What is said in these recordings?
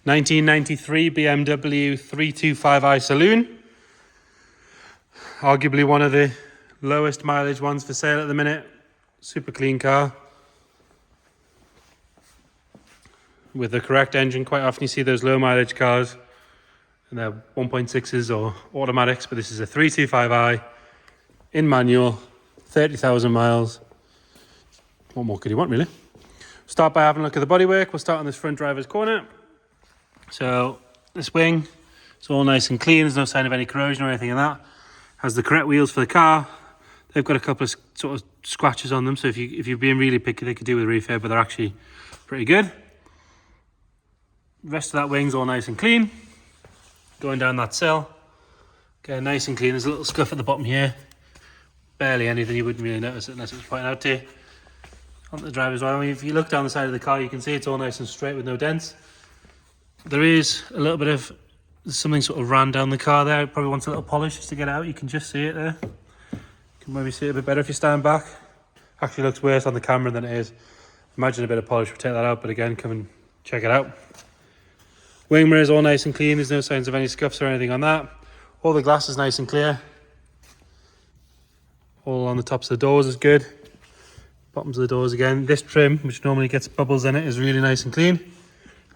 1993 BMW 325i Saloon. Arguably one of the lowest mileage ones for sale at the minute. Super clean car. With the correct engine, quite often you see those low mileage cars and they're 1.6s or automatics, but this is a 325i in manual, 30,000 miles. What more could you want, really? Start by having a look at the bodywork. We'll start on this front driver's corner. So this wing, it's all nice and clean. There's no sign of any corrosion or anything in that. Has the correct wheels for the car. They've got a couple of sort of scratches on them, so if you're being really picky, they could do with a refurb, but they're actually pretty good. The rest of that wing's all nice and clean. Going down that sill, okay, nice and clean. There's a little scuff at the bottom here. Barely anything, you wouldn't really notice it unless it was pointed out to you. On the driver's side, I mean, if you look down the side of the car, you can see it's all nice and straight with no dents. There is a little bit of something sort of ran down the car there. It probably wants a little polish just to get out. You can just see it there. You can maybe see it a bit better if you stand back. Actually looks worse on the camera than it is. Imagine a bit of polish would take that out, but again, come and check it out. Wing mirror is all nice and clean. There's no signs of any scuffs or anything on that. All the glass is nice and clear. All on the tops of the doors is good. Bottoms of the doors again. This trim, which normally gets bubbles in it, is really nice and clean.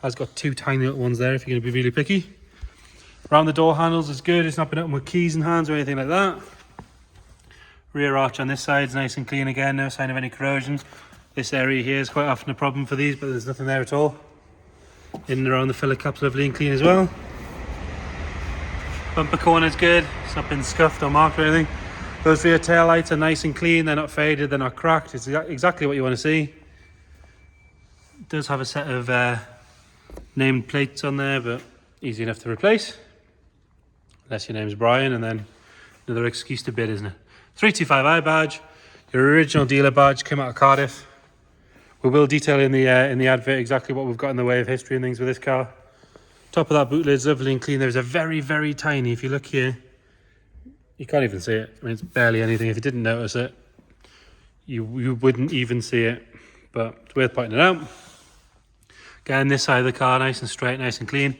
Has got two tiny little ones there if you're going to be really picky. Around the door handles is good. It's not been opened with keys in hands or anything like that. Rear arch on this side is nice and clean again. No sign of any corrosion. This area here is quite often a problem for these, but there's nothing there at all. In and around the filler cap's lovely and clean as well. Bumper corner is good. It's not been scuffed or marked or anything. Those rear tail lights are nice and clean. They're not faded. They're not cracked. It's exactly what you want to see. It does have a set of named plates on there, but easy enough to replace. Unless your name's Brian, and then another excuse to bid, isn't it? 325i badge. Your original dealer badge came out of Cardiff. We will detail in the advert exactly what we've got in the way of history and things with this car. Top of that boot lid's lovely and clean. There's a very, very tiny, if you look here, you can't even see it. I mean, it's barely anything. If you didn't notice it, you wouldn't even see it, but it's worth pointing it out. Again, this side of the car, nice and straight, nice and clean.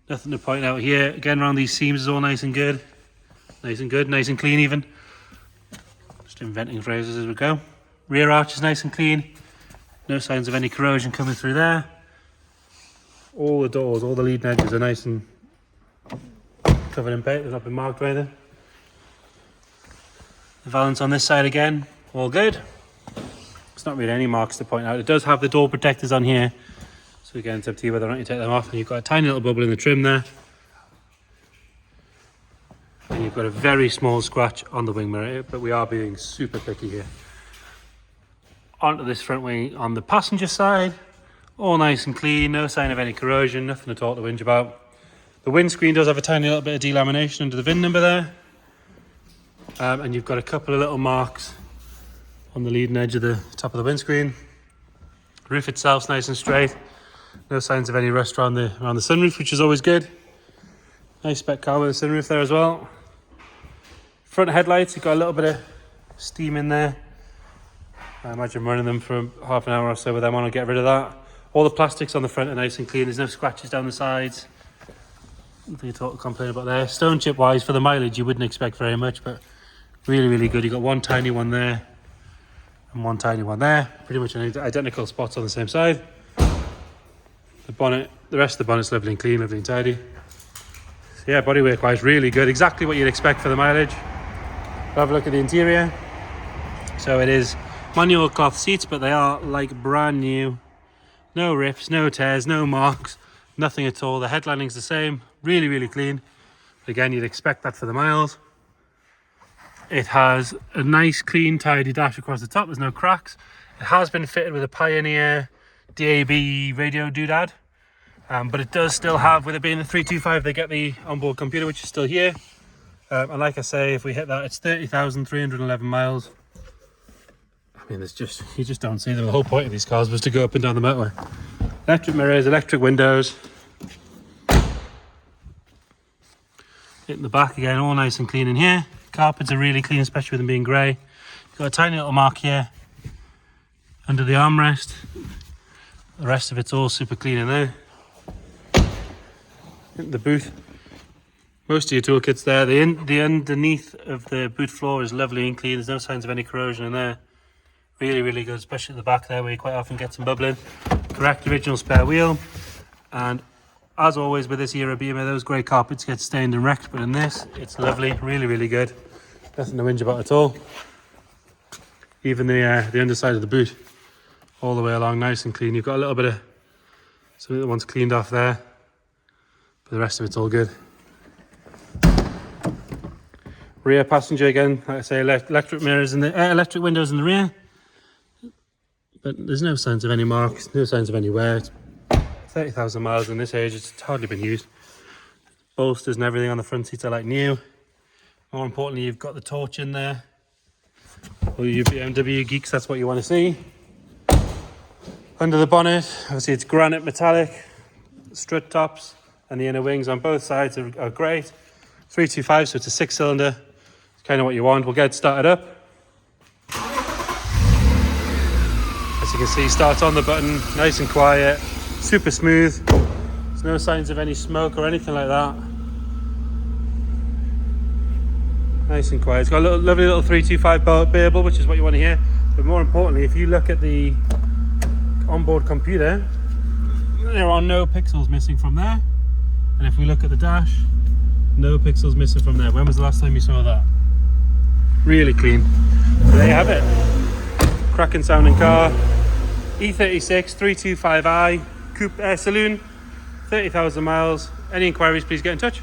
Nothing to point out here. Again, around these seams is all nice and good. Nice and good, nice and clean even. Just inventing phrases as we go. Rear arch is nice and clean. No signs of any corrosion coming through there. All the doors, all the leading edges are nice and covered in paint. They've not been marked or anything. The valance on this side again, all good. There's not really any marks to point out. It does have the door protectors on here. So again, it's up to you whether or not you take them off. And you've got a tiny little bubble in the trim there. And you've got a very small scratch on the wing mirror, but we are being super picky here. Onto this front wing on the passenger side, all nice and clean, no sign of any corrosion, nothing at all to whinge about. The windscreen does have a tiny little bit of delamination under the VIN number there, and you've got a couple of little marks on the leading edge of the top of the windscreen. Roof itself's nice and straight, no signs of any rust around the sunroof, which is always good. Nice spec car with a sunroof there as well. Front headlights, you've got a little bit of steam in there. I imagine running them for half an hour or so with them on, I'll get rid of that. All the plastics on the front are nice and clean. There's no scratches down the sides. Nothing at all to complain about there. Stone chip wise, for the mileage, you wouldn't expect very much, but really, really good. You've got one tiny one there and one tiny one there. Pretty much identical spots on the same side. The bonnet, the rest of the bonnet's lovely and clean, lovely and tidy. So yeah, bodywork wise, really good. Exactly what you'd expect for the mileage. We'll have a look at the interior. So it is manual cloth seats, but they are like brand new. No rips, no tears, no marks, nothing at all. The headlining's the same, really, really clean. But again, you'd expect that for the miles. It has a nice, clean, tidy dash across the top. There's no cracks. It has been fitted with a Pioneer DAB radio doodad, but it does still have, with it being the 325, they get the onboard computer, which is still here. And like I say, if we hit that, it's 30,311 miles. I mean, you just don't see them. The whole point of these cars was to go up and down the motorway. Electric mirrors, electric windows. Hitting the back again, all nice and clean in here. Carpets are really clean, especially with them being grey. You've got a tiny little mark here under the armrest. The rest of it's all super clean in there. into the boot. Most of your toolkit's there. The underneath of the boot floor is lovely and clean. There's no signs of any corrosion in there. Really, really good, especially at the back there where you quite often get some bubbling. Correct original spare wheel. And as always with this era BMW, those grey carpets get stained and wrecked, but in this, it's lovely, really, really good. Nothing to whinge about at all. Even the underside of the boot, all the way along, nice and clean. You've got a little bit of something that wants cleaned off there, but the rest of it's all good. Rear passenger again, like I say, electric mirrors in the electric windows in the rear, but there's no signs of any marks, no signs of any wear. It's 30,000 miles in this age, it's hardly been used. Bolsters and everything on the front seats are like new. More importantly, you've got the torch in there. All you BMW geeks, that's what you want to see. Under the bonnet, obviously it's granite metallic, strut tops, and the inner wings on both sides are great. 325, so it's a 6-cylinder. It's kind of what you want. We'll get it started up. As you can see, starts on the button, nice and quiet, super smooth. There's no signs of any smoke or anything like that. Nice and quiet. It's got a lovely little 325 variable, which is what you want to hear. But more importantly, if you look at the onboard computer, there are no pixels missing from there. And if we look at the dash, no pixels missing from there. When was the last time you saw that? Really clean. So there you have it. Cracking sounding car. E36 325i Coupe Saloon. 30,000 miles. Any inquiries, please get in touch.